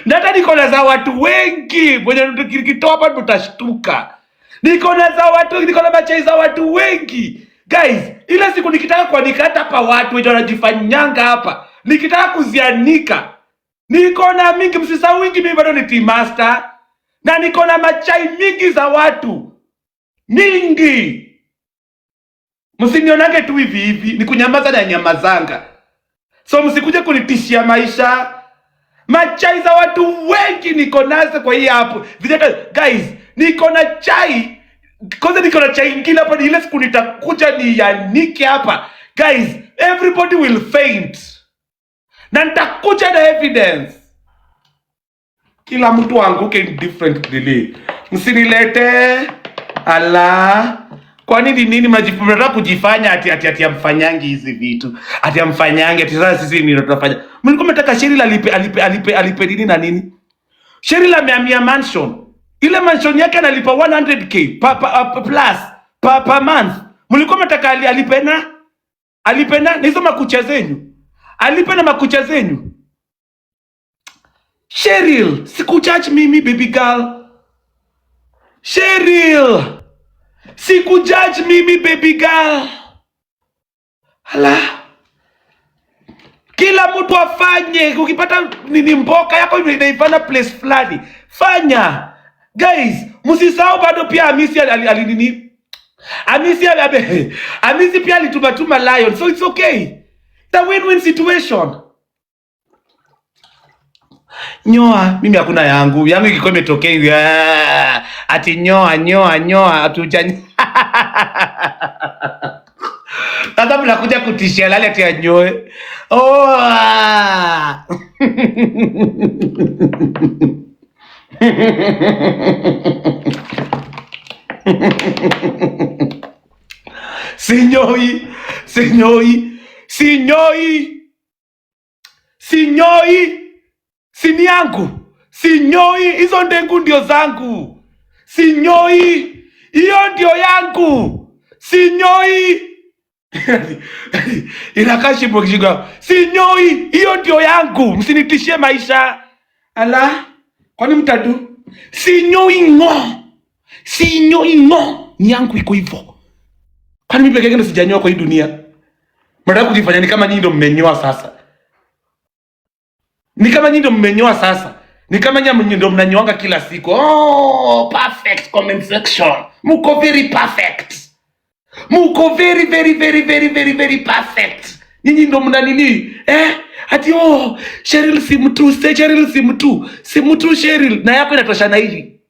Ndata niko na za watu wengi, mwenye nikitoa hapa mtashtuka. Niko na za watu, niko na machai za watu wengi. Guys, ile siku nikitaka kuanika hapa watu wenye wanajifanyanga hapa, nikitaka kuzianika, niko na mingi, msisahau wingi, mimi bado ni team master. Na niko na machai mingi za watu. Mingi. Msinionage tu hivi hivi, ni kunyamaza na nyamazanga. So msikuje kunitishia maisha. Machai za watu wengi niko nazo kwa hii hapo. Guys, niko na chai. Kwanza niko na chai ingine hapa, ile siku nitakuja nianike hapa. Guys, everybody will faint. Na nitakuja na evidence. Kila mtu anguke differently. Msinilete ala. Kwa nini mnataka kujifanya ati amfanyangi hizi vitu? Ati amfanyangi ati sasa sisi ndio tunafanya. Mlikuwa mnataka Sheryl alipe nini na nini? Sheryl amehamia mansion. Ile mansion yake analipa 100k plus per month. Mlikuwa mnataka alipe na hizo makucha zenyu. Alipe na makucha zenyu. Sheryl, sikujudge mimi baby girl. Sheryl, sikujudge mimi baby girl. Hala. Kila mtu afanye. Ukipata nini mboka yako inaifanya place fulani, fanya. Guys, msisahau bado pia Hamisi alinini. Hamisi pia alitumatuma Lion. So it's okay. It's a win-win situation. Nyoa, mimi hakuna yangu. Yangu ikikuwa imetokea ati nyoa atujani. Sasa mnakuja kutishia lale ati anyoe. Sinyoi. Sini yangu. Sinyoi, hizo ndengu ndio zangu. Sinyoi, hiyo ndio yangu. Sinyoi. Inakashi mwagishiga. Sinyoi, hiyo ndio yangu. Msinitishie maisha. Ala, kwani mtadu? Sinyoi ngo. Ni yangu iko hivyo. Kwani mimi pekee yangu sijanyoa kwa hii dunia? Mnataka kujifanya ni kama nyinyi ndio mmenyoa sasa. Ni kama nyinyi ndio mmenyoa sasa. Ni kama nyinyi ndio mnanyoanga kila siku. Oh, perfect comment section. Muko very perfect. Muko very perfect. Nyinyi ndio mna nini? Ati Sheryl si mtu Sheryl. Na yako inatoshana hivi.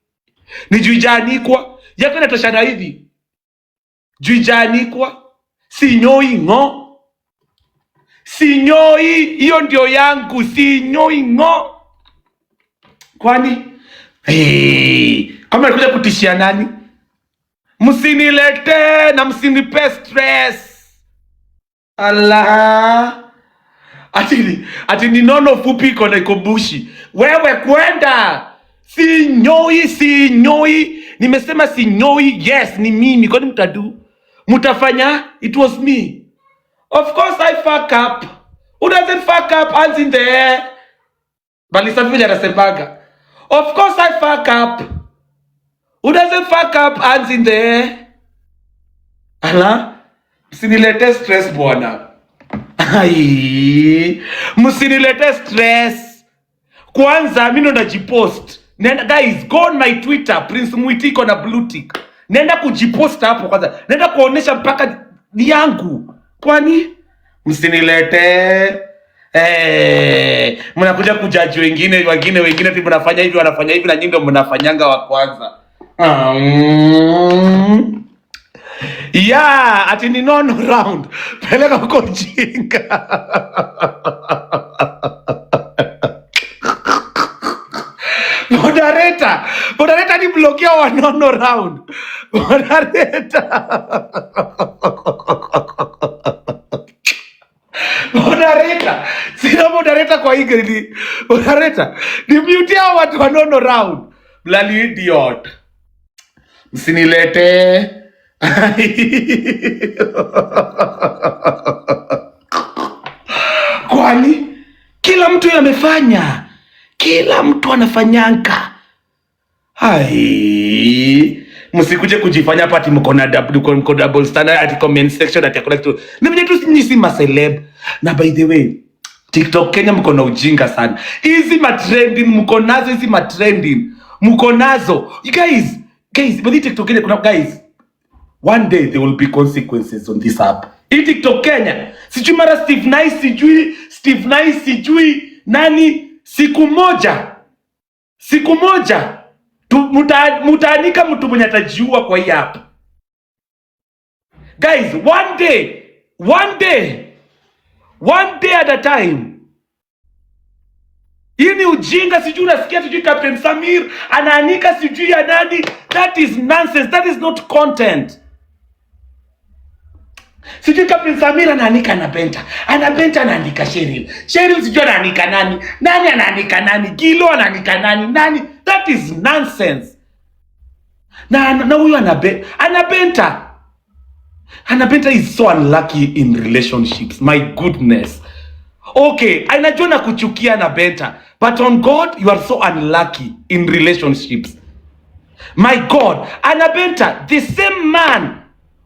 Ni juijanikwa. Yako inatoshana hivi. Juijanikwa. Sinyoi ngo. Sinyoi, hiyo ndio yangu. Sinyoi ngo. Kwani? Kama nakuja kutishia nani? Msinilete na msinipe stress. Allah. Ati ni nono fupi iko na ikobushi. Wewe kwenda. Sinyoi. Nimesema sinyoi. Yes, ni mimi. Kwani mtadu? Mutafanya? It was me. Of course I fuck up. Who doesn't fuck up? Hands in the air. Balisa vile anasemaga. Of course I fuck up. Who doesn't fuck up? Hands in the air. Ala? Msinilete stress bwana. Msinilete stress. Kwanza mimi ndo najipost. Nenda guys, go on my Twitter, Prince Mwitiko na blue tick. Nenda kujipost hapo kwanza. Nenda kuonesha mpaka ni yangu. Kwani? Msinilete. Mnakuja kujaji wengine ati mnafanya hivi wanafanya hivi na nyinyi ndio mnafanyanga wa kwanza. Yeah, ati ni nono round. Peleka huko jinga. Moderator ni blokia wa nono round. Moderator. Sina moderator kwa hii grade. Moderator. Ni mute hao watu wa nono round. Bloody idiot. Msinilete. Kwani kila mtu yamefanya. Kila mtu anafanyanga. Hai. Msikuje kujifanya hapa ati mko double standard ati comment section ati collect. Ni mwenye tu si ma celeb. Na by the way, TikTok Kenya mko na ujinga sana. Hizi ma trending mko nazo, hizi ma trending mko nazo. You guys, but TikTok Kenya kuna guys. One day there will be consequences on this app. In TikTok Kenya, sijui mara Steve Nice sijui nani, siku moja mutaanika mtu mwenye atajiua kwa hii app. Guys, one day at a time. Hii ni ujinga. Sijui unasikia sijui Captain Samir anaanika sijui ya nani. That is nonsense. That is not content. Sijui Captain Samir anaanika Anabenta anaandika Cheryl sijui anaanika nani anaanika nani, Gilo anaanika nani. That is nonsense. Na huyo Anabenta is so unlucky in relationships. My goodness. Okay, anajua na kuchukia Anabenta, but on God you are so unlucky in relationships. My God, Anabenta, the same man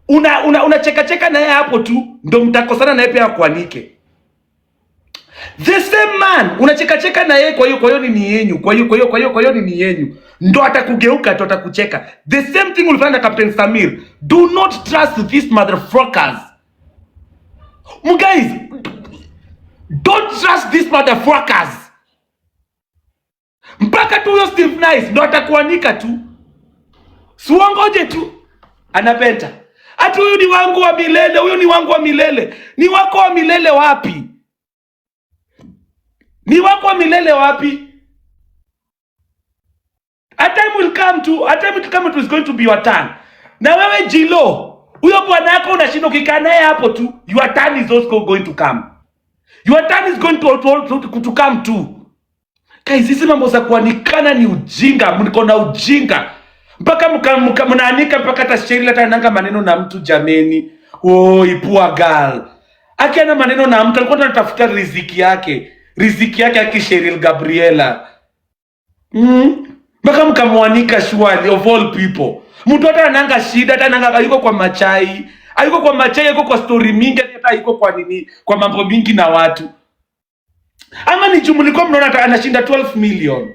unacheka naye hapo tu ndo mtakosana naye pia kuanike. The same man unacheka naye, kwa hiyo ni yenyu, kwa hiyo ni yenyu, ndo atakugeuka, ndo atakucheka. The same thing ulifanya na Captain Samir. Do not trust these motherfuckers. Guys, don't trust these motherfuckers. Mpaka tu huyo Steve Nice ndo atakuanika tu. Suongoje tu. Anapenda. Ati huyu ni wangu wa milele, Ni wako wa milele wapi? A time will come it is going to be your turn. Na wewe Jilo, huyo bwana yako unashinda ukikaa naye hapo tu, your turn is also going to come. Your turn is going to come too. Guys, hizi mambo za kuanikana ni ujinga, mko na ujinga. Mpaka mnaanika mpaka hata Cheryl hata ananga maneno na mtu jameni. Oh, poor girl. Akiana maneno na mtu alikuwa anatafuta riziki yake aki Cheryl Gabriela. Mpaka mkamwanika shwali of all people. Mtu hata ananga shida, hata ananga yuko kwa machai. Yuko kwa story mingi, hata yuko kwa nini, kwa mambo mingi na watu. Ama ni jumulikuwa mnaona anashinda 12 million.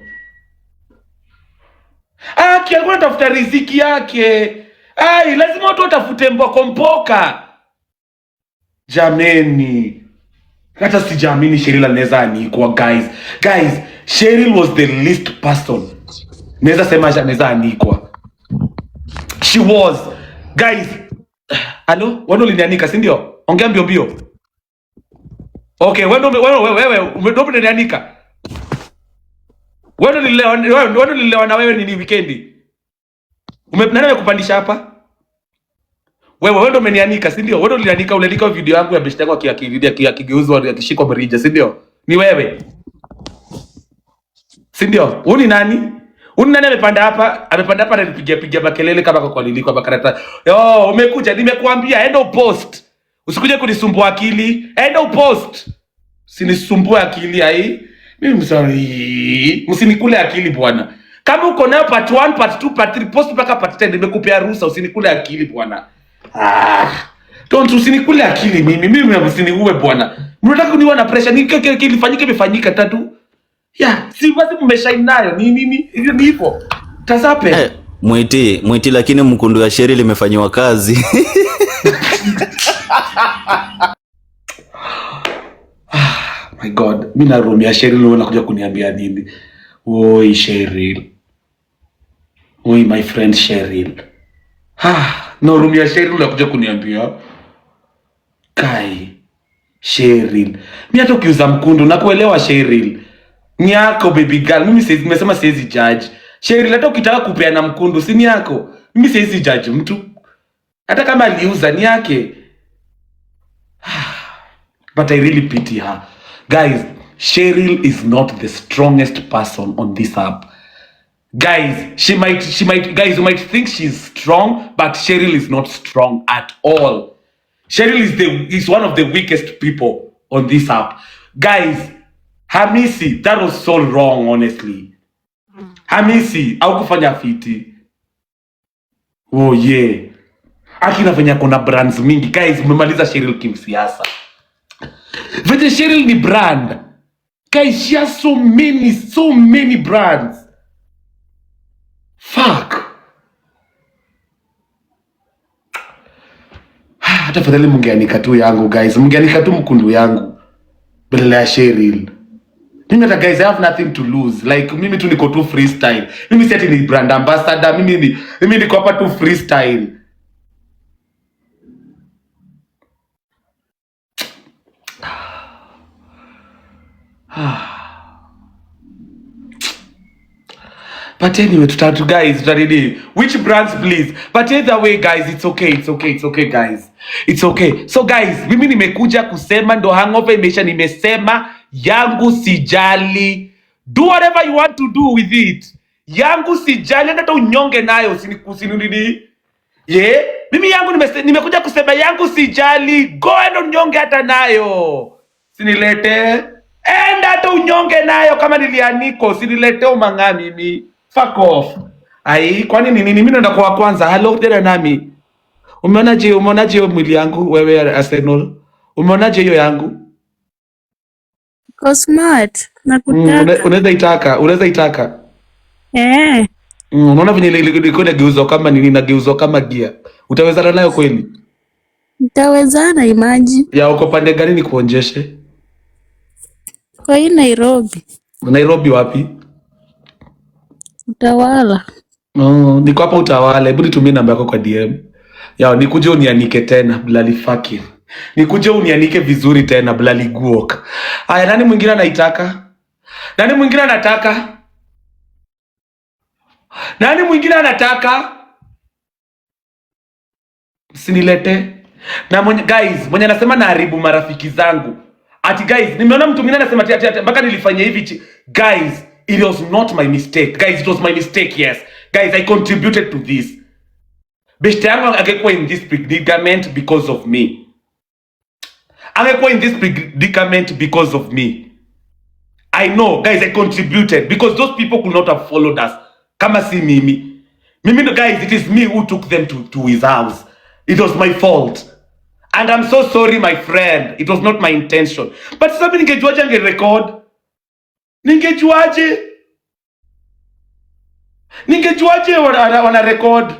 Alikuwa anatafuta riziki yake. Lazima watu watafute mboka. Jameni. Hata sijaamini Cheryl anaweza anikwa, guys. Cheryl was the least person naweza sema anaweza anikwa. She was. Guys. Hello? Wewe ulinianika, si ndio? Ongea mbio. Okay, wewe umenianika. Wewe nililewa na wewe nini weekendi? Nani amekupandisha hapa? Wewe ndo umenianika, si ndio? Wewe ndo uliandika video yangu ya beshte yako akigeuzwa akishikwa mrija, si ndio? Ni wewe. Si ndio? Uni nani amepanda hapa? Ananipigia makelele kama kwa liliko makarata. Umekuja, nimekuambia enda upost. Usikuje kunisumbua akili. Enda upost. Sinisumbue akili hai. Mimi sorry. Msinikule akili bwana. Kama uko nayo part 1, part 2, part 3, post mpaka part 10, nimekupea ruhusa, usinikule akili bwana. Usinikule akili mimi msiniue bwana. Mnataka kuniwa na pressure, imefanyika tatu. Si basi mmeshine nayo. Ni hivyo. Tasape. Mwiti lakini mkundu ya Cheryl limefanywa kazi. My God, mimi na room ya Cheryl unakuja kuniambia nini? Oi Cheryl. Oi my friend Cheryl. No room ya Cheryl unakuja kuniambia. Kai Cheryl. Mimi hata ukiuza mkundu nakuelewa Cheryl. Ni yako baby girl. Mimi nimesema siwezi judge. Cheryl hata ukitaka kupeana mkundu si ni yako. Mimi siwezi judge mtu. Hata kama aliuza ni yake. But I really pity her. Guys, Cheryl is not the strongest person on this app. Guys, she might guys, you might think she's strong, but Cheryl is not strong at all. Cheryl is one of the weakest people on this app. Guys, Hamisi, that was so wrong honestly. Hamisi, au kufanya fiti. Oh yeah. Akina fanya kuna brands mingi. Guys, mmemaliza Cheryl kimsiasa. Vete Cheryl ni brand. Guys, she has so many brands. Fuck. Hata fadhali mungeanika tu yangu guys. Mungeanika tu mkundu yangu. Bila ya Cheryl. Mimi hata guys, I have nothing to lose. Like mimi tu niko tu freestyle. Mimi si ati ni brand ambassador. Mimi niko hapa tu freestyle. But anyway, guys, which brands please? But either way guys, it's okay guys. It's okay. So guys, mimi nimekuja kusema ndo hangover imeisha, nimesema yangu sijali. Do whatever you want to do with it. Yangu sijali, hata unyonge nayo usinunini. Yeah, mimi yangu nimekuja kusema yangu sijali. Go and unyonge hata nayo. Sinilete. Enda hata unyonge nayo kama nilianiko, sinilete umanga mimi. Fuck off. Ai, kwani nini mimi ndo kwa kwanza? Hello dada nami. Umeonaje mwili yangu wewe Arsenal? Umeonaje hiyo yangu? Go smart. Nakutaka. Unaweza itaka. Unaona venye ilikuwa inageuzwa kama nini, nageuzwa kama gia. Utawezana nayo kweli? Utawezana, imagine. Ya uko pande gani nikuonjeshe? Kwa hii Nairobi. Nairobi wapi? Utawala. Niko hapa Utawala. Hebu nitumie namba yako kwa DM. Ya nikuje unianike tena bloody fucking. Nikuje unianike vizuri tena bloody guok. Haya, nani mwingine anaitaka? Nani mwingine anataka? Nani mwingine anataka? Sinilete. Na guys, mwenye anasema naharibu marafiki zangu. Ati guys, nimeona mtu mwingine anasema ati mpaka nilifanya hivi. Guys, it was not my mistake. Guys, it was my mistake, yes. Guys, I contributed to this. Beshte yangu angekuwa in this predicament because of me. Angekuwa in this predicament because of me. I know, guys, I contributed because those people could not have followed us. Kama si mimi. Guys, it is me who took them to his house. It was my fault. And I'm so sorry, my friend. It was not my intention. But sasa ningejuaje angerecord? Ningejuaje wana record?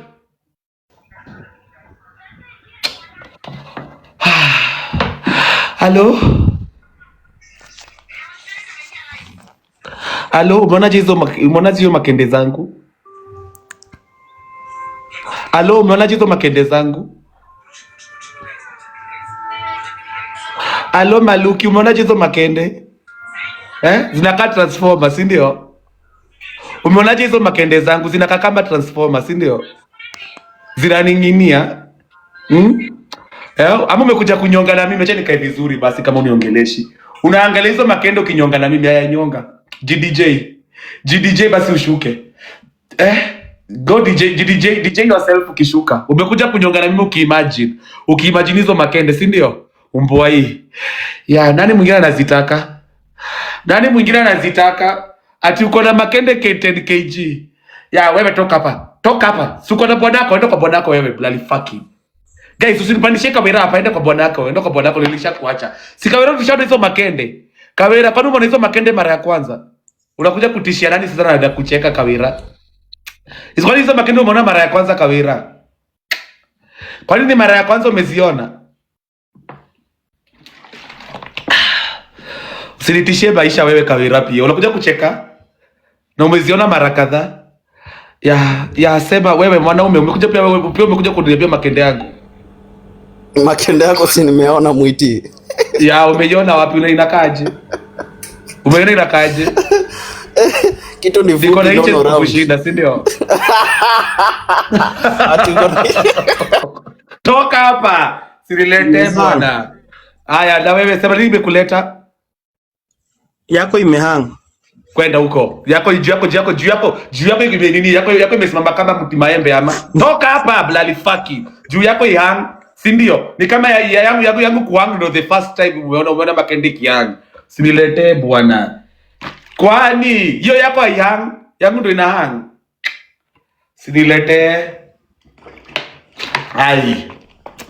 Hello? Hello, umeonaje hizo makende zangu? Hello, umeonaje hizo makende zangu? Hello Maluki, umeonaje hizo makende? Zinakaa transformer, si ndio? Umeonaje hizo makende zangu? Zinakaa kama transformer, si ndio? Zinaninginia. Ama umekuja kunyonga na mimi? Acha nikae vizuri basi kama uniongeleshi. Unaangalia hizo makende ukinyonga na mimi, haya nyonga. GDJ basi ushuke. Go DJ yourself ukishuka. Umekuja kunyonga na mimi ukiimagine hizo makende, si ndio? Umbwa hii. Ya, nani mwingine anazitaka? Nani mwingine anazitaka? Ati uko na makende K10 kg. Ya, wewe toka hapa. Toka hapa. Si uko na bwanako, enda kwa bwanako wewe bloody fucking. Guys, usinipandishe Kawera hapa, enda kwa bwanako, nilishakuacha. Si Kawera tulishaona hizo makende. Kawera, kwani umeona hizo makende mara ya kwanza? Unakuja kutishia nani sasa na kucheka Kawera? Kwani hizo makende umeona mara ya kwanza Kawera? Kwani ni mara ya kwanza umeziona? Usinitishie maisha wewe Kawera pia. Unakuja kucheka? Na umeziona mara kadhaa? Ya sema wewe mwanaume umekuja pia umekuja kuniambia makende yangu. Makende yako si nimeona mwiti. Ya umeiona wapi? Inakaaje? Umeona inakaaje? Kitu ni vuki nono round. Kushinda, si ndio? Toka hapa. Silete bwana. Haya, na wewe sema nini imekuleta? Yako imehang. Kwenda huko. Yako nini? Yako imesimama kama mti maembe ama. Toka hapa bloody fucking. Juu yako ihang, si ndio? Ni kama yangu kuhang ndo the first time umeona makende kiang. Sinilete bwana. Kwani hiyo yako haihang? Yangu ndo ina hang. Sinilete. Ai.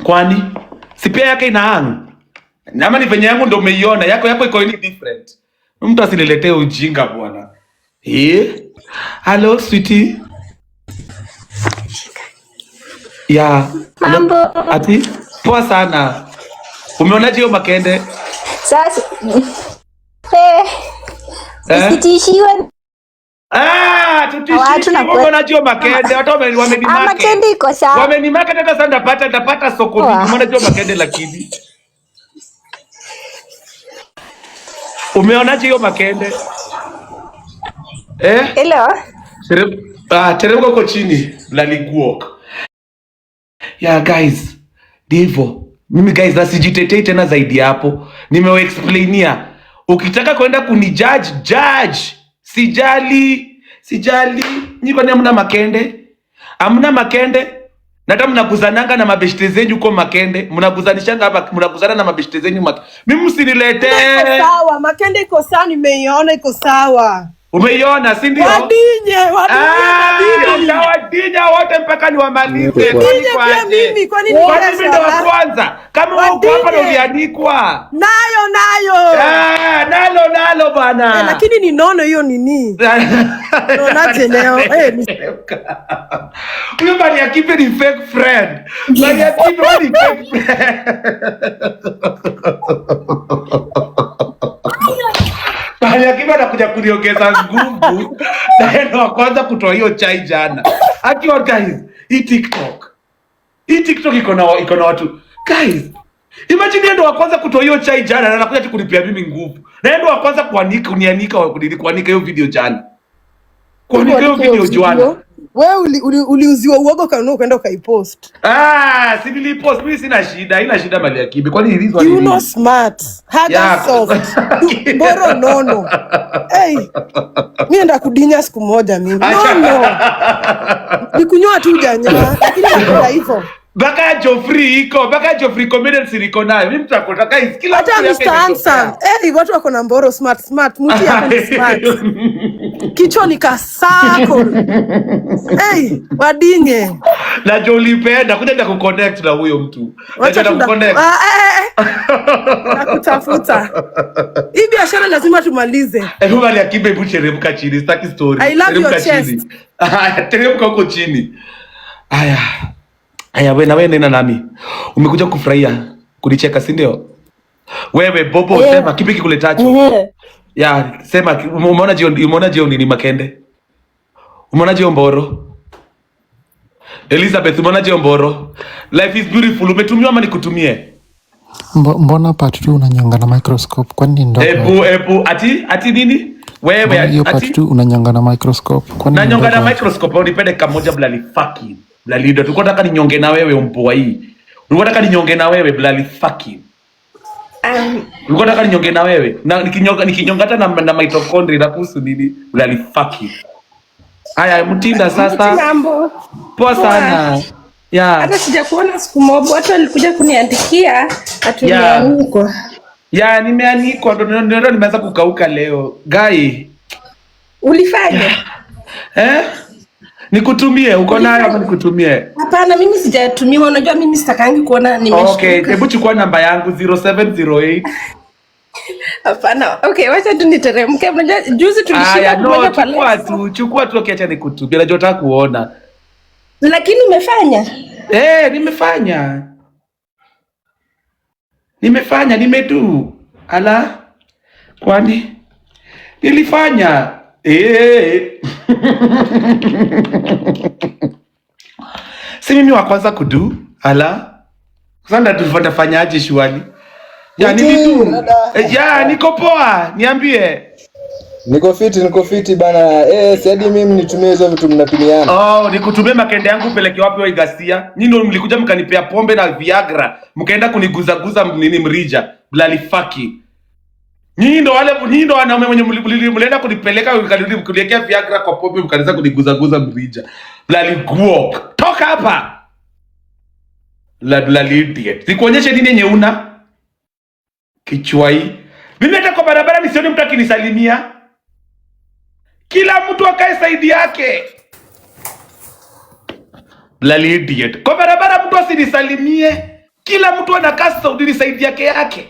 Kwani si pia yake ina hang? Nama ni venye yangu ndo umeiona, yako iko any different. Mtu asiniletee ujinga bwana. Hello sweetie. Ya. Mambo. Ati poa sana. Umeonaje hiyo makende? Sasa usitishiwe. Tutishiwe. Umeonaje hiyo makende? Watu wamenimake. Makende iko sawa. Wamenimake hata sasa ndapata soko mingi. Umeonaje hiyo makende lakini? Umeonaje hiyo makende? Hello. Teremka huko chini. Laliguok. Yeah guys, ndivyo. Mimi guys nasijitetei tena zaidi hapo. Nimewaexplainia. Ukitaka kwenda kunijudge, judge. Sijali. Niko ni hamna makende. Hamna makende. Na hata mnakuzananga na mabeshte zenyu huko makende. Mnakuzanishanga hapa, mnakuzana na mabeshte zenyu mimi msinilete. Iko sawa, makende iko sawa, nimeiona iko sawa. Umeiona si ndio? Wadinye wote mpaka ni wamalize. Mimi kwa nini ndio wa kwanza? Kama wewe uko hapa uliandikwa. Nalo bwana. Lakini ni nono hiyo nini? Unaje leo? Huyo bali akipe ni fake friend. Bali akipe ni fake friend. Bali akipe anakuja kuniongeza nguvu. Na ndio wa kwanza kutoa hiyo chai jana. Akiwa guys, hii TikTok iko na watu. Guys, imagine ndio wa kwanza kutoa hiyo chai jana na anakuja tu kunipia mimi nguvu. Na ndio wa kwanza kuanika hiyo video jana. Kuanika hiyo video jana. Wewe uliuziwa uoga kanunua ukaenda ukaipost. Si nilipost, mimi sina shida. Haina shida mali ya kibe. Kwani hizo you know smart. Hada soft. Boro nono. Mimi enda kudinya siku moja mimi. Nono. Nikunywa tu janya. Lakini nakula hivyo. Baka Joffrey comedians iko nayo. Mimi mtakota guys kila mtu yake. Watu wako na mboro smart. Mtu yako smart. Kichwa ni kasako. Wadinye. Na Jolipenda kuja kuconnect na huyo mtu. Wacha kuconnect. Nakutafuta. Hii biashara lazima tumalize. Mali akibe bucheremka chini. Sitaki story. I love your chest. Teremka huko chini. Aya wewe nena nami. Umekuja kufurahia, kunicheka si ndio? Wewe Bobo sema kipi kikuletacho? Sema umeona jioni ni makende? Umeona jioni mboro? Elizabeth umeona jioni mboro? Life is beautiful. Umetumiwa ama nikutumie? Mbona part 2 unanyonga na microscope? Kwani ndio? Ati nini? Wewe ati part 2 unanyonga na microscope. Kwani nanyonga na microscope au nipende kamoja bloody fucking. Blalido, tulikuwa nataka ninyonge na wewe mpoa hii. Ulikuwa nataka ninyonge na wewe bloody fucking. Ulikuwa nataka ninyonge na wewe. Na nikinyonga hata na mitochondria na kuhusu nini? Bloody fucking. Haya mtinda sasa. Poa sana. Hata sijakuona siku moja, watu walikuja kuniandikia atumeanikwa. Nimeanikwa ndio nimeanza kukauka leo. Guy. Ulifanya? Nikutumie, uko nayo ama nikutumie? Hapana, mimi sijatumiwa. Unajua mimi sitakangi kuona nimeshtuka. Okay, hebu chukua namba yangu 0708. Hapana. Okay, wacha tu niteremke. Unajua juzi tulishika pamoja pale. Chukua tu kiacha nikutumie. Najua nataka kuona. Lakini umefanya? Nimefanya, nimedu. Ala. Kwani nilifanya. Si mimi wa kwanza kudu. Ala. Sasa tufanyaje shwali? Nilidu. Niko poa. Niambie. Niko fiti bana. Si hadi mimi nitumie hizo vitu mnapimiana. Nikutumie makende yangu upeleke wapi wewe Gasia? Nyinyi ndio mlikuja mkanipea pombe na Viagra. Mkaenda kuniguza nini mrija. Bloody fucking. Nyinyi ndo wanaume wenye mlienda kunipeleka kuniwekea Viagra kwa pombe mkaanza kuniguza mrija. Bloody guok. Toka hapa. Bloody idiot. Nikuonyeshe nini yenye una? Kichwai. Mimi hata kwa barabara nisione mtu akinisalimia. Kila mtu akae saidi yake. Bloody idiot. Kwa barabara mtu asinisalimie. Kila mtu anakaa saudi saidi yake.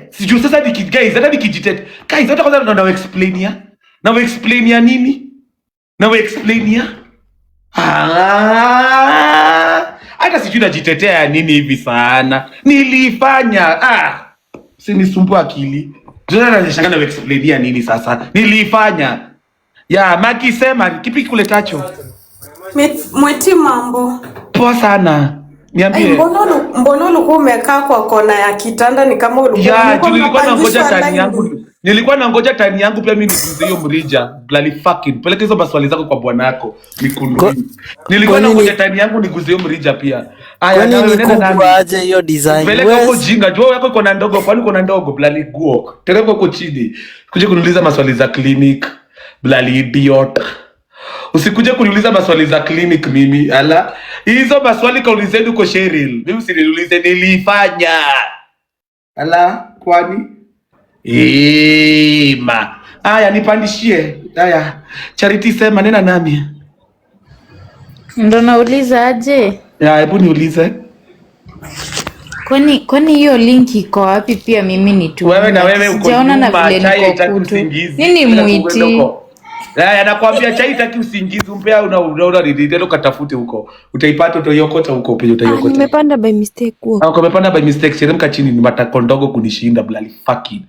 Sijui sasa guys, hata nikijitete. Guys, hata kwanza na explainia. Na explainia nini? Na explainia? Hata sijui najitetea nini hivi sana. Nilifanya. Usinisumbue akili. Jana nashangaa na explainia nini sasa? Nilifanya. Ya, Maki sema kipi kuletacho? Mweti mambo. Poa sana. Niambie. Mbona ulikuwa umekaa kwa kona ya kitanda ni kama nilikuwa nangoja tani yangu. Nilikuwa nangoja tani yangu pia mimi nikuulize hiyo mrija. Bloody fucking. Peleka hizo maswali zako kwa bwana yako. Mikundu. Nilikuwa nangoja tani yangu nikuulize hiyo mrija pia. Aya, na wewe nenda aje hiyo design. Peleka huko jinga. Jua yako iko na ndogo, kwani uko na ndogo bloody guok. Tereka huko chini. Kuja kuniuliza maswali za clinic. Bloody idiot. Usikuje kuniuliza maswali za clinic mimi. Ala. Hizo maswali kaulizeni uko Cheryl. Mimi usiniulize nilifanya. Ala, kwani? Ma. Aya, nipandishie. Aya. Charity sema nena nami. Ndo nauliza aje? Ya, hebu niulize. Kwani hiyo link iko wapi pia mimi nitu? Wewe na wewe uko sijaona na vile niko kutu. Nini mwiti? Haya, nakwambia chai itaki usingizi, umpea una ndio katafute huko. Utaipata utaiokota huko penye utaiokota. Nimepanda by mistake huko. Umepanda by mistake, teremka chini, ni matako ndogo kunishinda bloody fucking.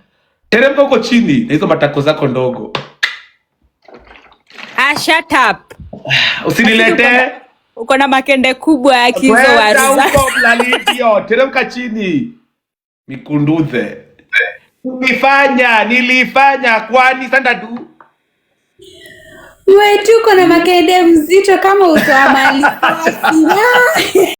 Teremka huko chini na hizo matako zako ndogo. Shut up. Usinilete. Uko na makende kubwa ya kizo wariza. Huko bloody idiot. Teremka chini. Mikunduze. Nilifanya kwani sanda du. Wewe tu uko na makende mzito kama utoa mali.